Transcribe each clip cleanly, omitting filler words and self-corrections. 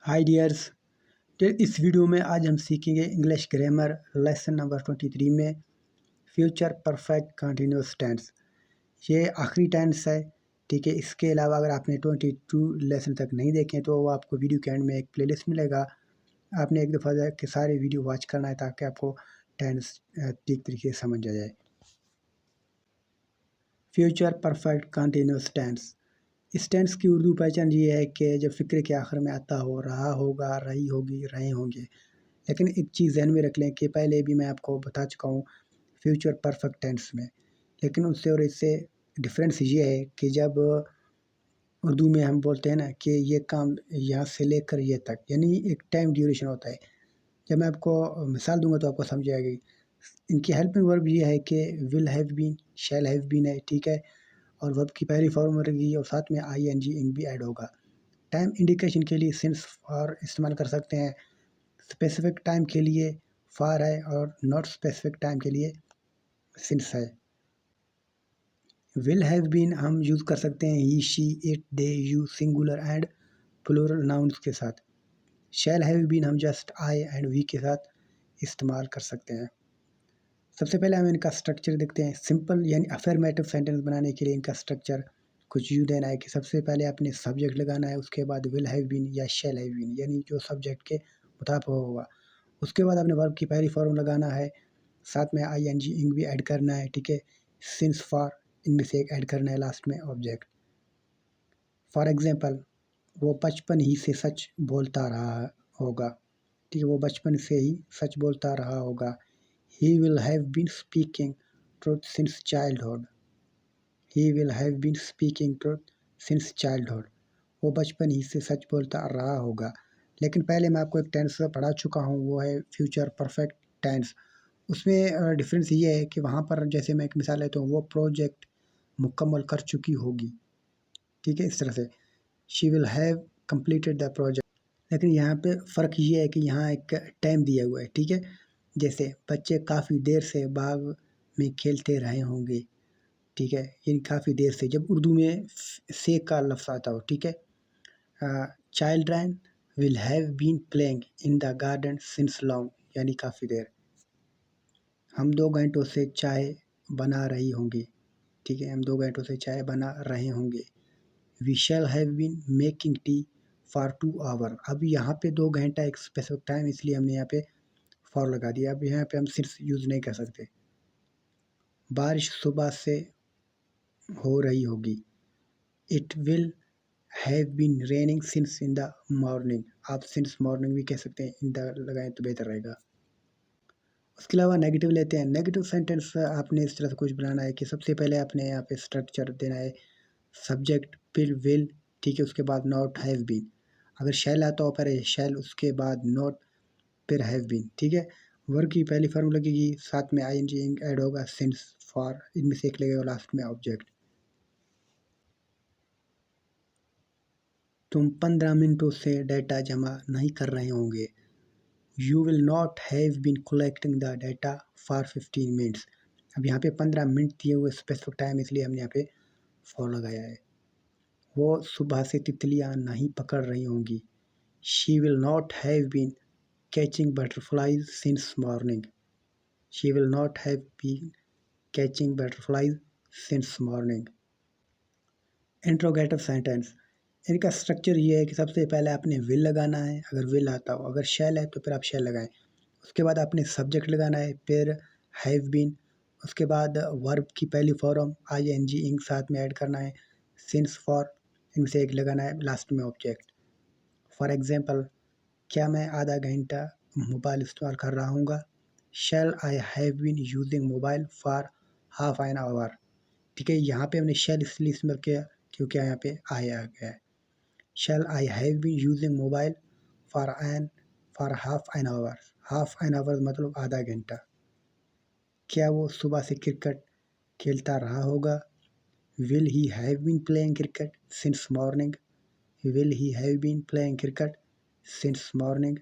हाय dears. तो इस video में आज हम सीखेंगे इंग्लिश ग्रामर लेसन नंबर 23 में फ्यूचर परफेक्ट कंटिन्यूअस टेंस। ये आखिरी टेंस है, ठीक है। इसके अलावा अगर आपने 22 लेसन तक नहीं देखे तो वो आपको वीडियो के एंड में एक प्लेलिस्ट मिलेगा। आपने एक दफ़ा के सारे वीडियो वॉच करना है ताकि आपको टेंस ठीक तरीके से समझ आ जाए। फ्यूचर परफेक्ट कंटिन्यूअस टेंस, इस टेंस की उर्दू पहचान ये है कि जब फ़िक्र के आखिर में आता हो, रहा होगा, रही होगी, रहे होंगे। लेकिन एक चीज़ ज़हन में रख लें कि पहले भी मैं आपको बता चुका हूँ फ्यूचर परफेक्ट टेंस में, लेकिन उससे और इससे डिफरेंस ये है कि जब उर्दू में हम बोलते हैं ना कि ये काम यहाँ से लेकर ये तक, यानी एक टाइम ड्यूरेशन होता है। जब मैं आपको मिसाल दूंगा तो आपको समझ आएगी। इनकी हेल्पिंग वर्ब ये है कि will have been, shall have been है, ठीक है। और वर्ब की पहली फॉर्म रहेगी और साथ में आई एन जी इंग भी ऐड होगा। टाइम इंडिकेशन के लिए सिंस फॉर इस्तेमाल कर सकते हैं। स्पेसिफिक टाइम के लिए फार है और नॉट स्पेसिफिक टाइम के लिए सिंस है। विल हैव बीन हम यूज़ कर सकते हैं he, she, it, they, you singular and plural nouns के साथ। शैल हैव बीन हम जस्ट आई एंड वी के साथ इस्तेमाल कर सकते हैं। सबसे पहले हम इनका स्ट्रक्चर देखते हैं। सिंपल यानी अफर्मेटिव सेंटेंस बनाने के लिए इनका स्ट्रक्चर कुछ यूँ देना है कि सबसे पहले आपने सब्जेक्ट लगाना है, उसके बाद विल हैव बीन या शैल हैव बीन यानी जो सब्जेक्ट के मुताबिक होगा। उसके बाद आपने वर्ब की पहली फॉर्म लगाना है, साथ में आई एन जी इंग भी ऐड करना है, ठीक है। सिंस फॉर इनमें से एक ऐड करना है लास्ट में ऑब्जेक्ट। फॉर एग्जांपल, वो बचपन ही से सच बोलता रहा होगा, ठीक है। वो बचपन से ही सच बोलता रहा होगा। He will have been speaking truth since childhood. He will have been speaking truth since childhood. वो बचपन ही से सच बोलता रहा होगा। लेकिन पहले मैं आपको एक टेंस पढ़ा चुका हूँ, वो है फ्यूचर परफेक्ट टेंस। उसमें डिफरेंस ये है कि वहाँ पर जैसे मैं एक मिसाल लेता हूँ, वो प्रोजेक्ट मुकम्मल कर चुकी होगी, ठीक है। इस तरह से she will have completed the project. लेकिन यहाँ पे फ़र्क ये है कि यहाँ एक टाइम दिया हुआ है, ठीक है। जैसे बच्चे काफ़ी देर से बाग में खेलते रहे होंगे, ठीक है। यानी काफ़ी देर से, जब उर्दू में से का लफ्ज़ आता हो, ठीक है। Children will have been playing in the garden since long यानी काफ़ी देर। हम 2 घंटों से चाय बना रही होंगी, ठीक है। हम 2 घंटों से चाय बना रहे होंगे। We shall have been making tea for 2 hour. अब यहाँ पे 2 घंटा एक स्पेसिफिक टाइम, इसलिए हमने यहाँ पे फॉर लगा दिया। अब यहाँ पे हम सिर्फ यूज़ नहीं कर सकते। बारिश सुबह से हो रही होगी। It will have been raining since in the morning. आप सिंस मॉर्निंग भी कह सकते हैं, इन द लगाएं तो बेहतर रहेगा। उसके अलावा नेगेटिव लेते हैं। नेगेटिव सेंटेंस आपने इस तरह से कुछ बनाना है कि सबसे पहले आपने यहाँ पे स्ट्रक्चर देना है, सब्जेक्ट फिर विल, ठीक है। उसके बाद नॉट हैव बीन। अगर शैल आता हो पहले शैल, उसके बाद नॉट, फिर हैव बीन, ठीक है। वर्ब की पहली फॉर्म लगेगी, साथ में आई एन जी ऐड होगा, सिंस, फॉर, इनमें से एक लगेगा लास्ट में ऑब्जेक्ट। तुम 15 मिनटों से डेटा जमा नहीं कर रहे होंगे। You will not have been collecting the data for 15 minutes. अब यहाँ पे 15 मिनट दिए हुए स्पेसिफिक टाइम, इसलिए हमने यहाँ पे फॉर लगाया है। वो सुबह से तितलियाँ नहीं पकड़ रही होंगी। She will not have been catching butterflies since morning. She will not have been catching butterflies since morning. Interrogative sentence, इनका स्ट्रक्चर ये है कि सबसे पहले आपने विल लगाना है, अगर विल आता हो। अगर शैल है तो फिर आप शैल लगाएं। उसके बाद आपने सब्जेक्ट लगाना है, फिर हैव बीन। उसके बाद वर्ब की पहली फॉर्म आई एन जी इंग साथ में ऐड करना है, सिंस, फॉर, इनसे एक लगाना है, लास्ट में ऑब्जेक्ट। फॉर एग्जांपल, क्या मैं आधा घंटा मोबाइल इस्तेमाल कर रहा हूँगा। Shall I have been using mobile for half an hour, ठीक है। यहाँ पे हमने शैल इसलिए इस्तेमाल किया क्योंकि यहाँ पे आई आ गया है। Shall I have been using mobile for half an hour. Half an hour मतलब आधा घंटा। क्या वो सुबह से क्रिकेट खेलता रहा होगा। Will he have been playing cricket since morning. Will he have been playing cricket since morning.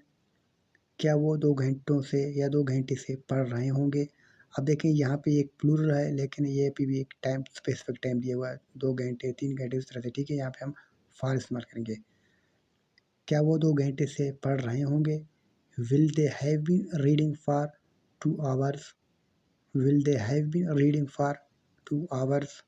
क्या वो 2 घंटों से या 2 घंटे से पढ़ रहे होंगे। अब देखें यहाँ पे एक प्लूरल है, लेकिन ये पे भी एक टाइम, स्पेसिफिक टाइम दिया हुआ है, 2 घंटे, 3 घंटे, इस तरह से, ठीक है। यहाँ पे हम फॉर इस्तेमाल करेंगे। क्या वो 2 घंटे से पढ़ रहे होंगे? Will they have been reading for 2 hours? Will they have been reading for 2 hours?